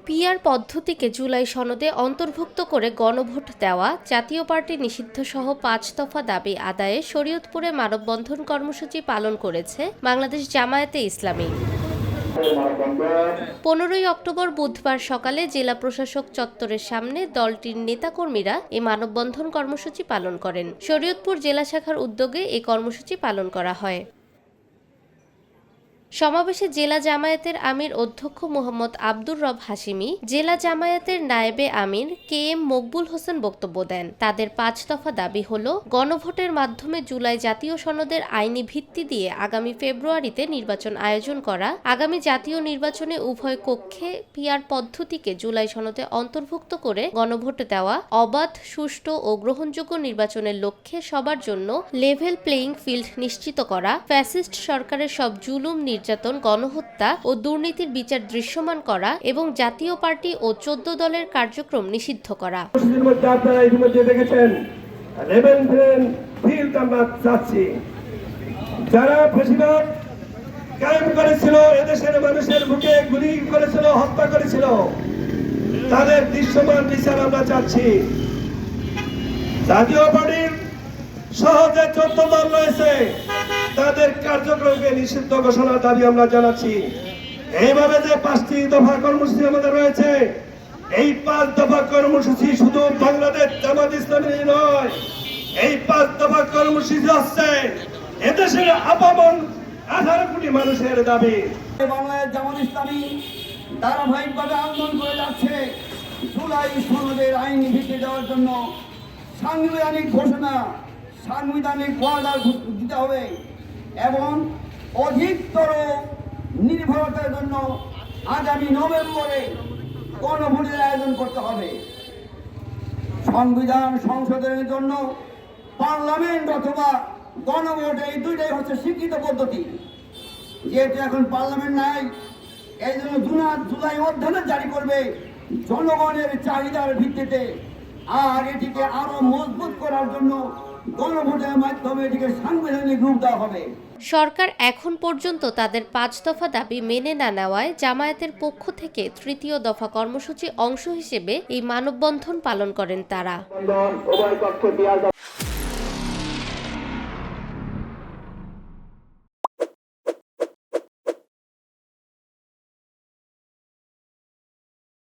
PR পদ্ধতিকে জুলাই সনদে অন্তর্ভুক্ত করে গণভোট দেওয়া, জাতীয় পার্টি নিষিদ্ধ সহ ৫ দফা দাবি আদায়ে শরীয়তপুরে মানববন্ধন কর্মসূচি পালন করেছে বাংলাদেশ জামায়াতে ইসলামী। ১৫ই অক্টোবর বুধবার সকালে জেলা প্রশাসক চত্বরের সামনে দলটির নেতাকর্মীরা এই মানববন্ধন কর্মসূচি পালন করেন। শরীয়তপুর জেলা শাখার উদ্যোগে এই কর্মসূচি পালন করা হয়। সমাবেশে জেলা জামায়াতের আমির অধ্যক্ষ মোহাম্মদ আব্দুর রব হাশিমি, জেলা জামায়াতের নায়েবে আমির কে এম মকবুল হোসেন বক্তব্য দেন। তাদের ৫ দফা দাবি হল গণভোটের মাধ্যমে জুলাই জাতীয় সনদের আইনি ভিত্তি দিয়ে আগামী ফেব্রুয়ারিতে নির্বাচন আয়োজন করা, আগামী জাতীয় নির্বাচনে উভয় কক্ষে পিআর পদ্ধতিকে জুলাই সনদে অন্তর্ভুক্ত করে গণভোট দেওয়া, অবাধ, সুষ্ঠু ও গ্রহণযোগ্য নির্বাচনের লক্ষ্যে সবার জন্য লেভেল প্লেয়িং ফিল্ড নিশ্চিত করা, ফ্যাসিস্ট সরকারের সব জুলুম, নির্যাতন, গণহত্যা ও দুর্নীতির বিচার দৃশ্যমান করা এবং জাতীয় পার্টি ও ১৪ দলের কার্যক্রম নিষিদ্ধ করা। আপনারা ইতিমধ্যে দেখেছেন লেভেল প্লেইং ফিল্ড আমরা চাচ্ছি। যারা ফ্যাসিবাদ কায়েম করেছিল, এদেশের মানুষের বুকে গুলি করেছিল, হত্যা করেছিল, তাদের দৃশ্যমান বিচার আমরা চাচ্ছি। জাতীয় পার্টির সহ যে ১৪ দল রয়েছে তাদের কার্যক্রমকে নিষিদ্ধ ঘোষণার দাবি আমরা জানাচ্ছি। এইভাবে যে ৫টি দফা কর্মসূচি আমাদের রয়েছে, এই ৫ দফা কর্মসূচি শুধু বাংলাদেশ জামাত ইসলামী নয়, এই ৫ দফা কর্মসূচি হচ্ছে এদেশের আপামর ১৮ কোটি মানুষের দাবি। বাংলাদেশ জামাত ইসলামী ধারাবাহিকভাবে আন্দোলন করে যাচ্ছে জুলাই সনদের আইনি ভিত্তি দেওয়ার জন্য। সাংবিধানিক ঘোষণা, সাংবিধানিক ওয়াদা দিতে হবে এবং অধিকতর নির্ভরতার জন্য আগামী নভেম্বরে গণভোটের আয়োজন করতে হবে। সংবিধান সংশোধনের জন্য পার্লামেন্ট অথবা গণভোট, এই দুইটাই হচ্ছে স্বীকৃত পদ্ধতি। যেহেতু এখন পার্লামেন্ট নাই, এই জন্য জুলাই অধ্যাদেশ জারি করবে জনগণের চাহিদার ভিত্তিতে। আর এটিকে আরো মজবুত করার জন্য গণভোটের মাধ্যমে এটিকে সাংবিধানিক রূপ দেওয়া হবে। সরকার এখন পর্যন্ত তাদের ৫ দফা দাবি মেনে না নেওয়ায় জামায়াতের পক্ষ থেকে ৩য় দফা কর্মসূচি অংশ হিসেবে এই মানববন্ধন পালন করেন তারা।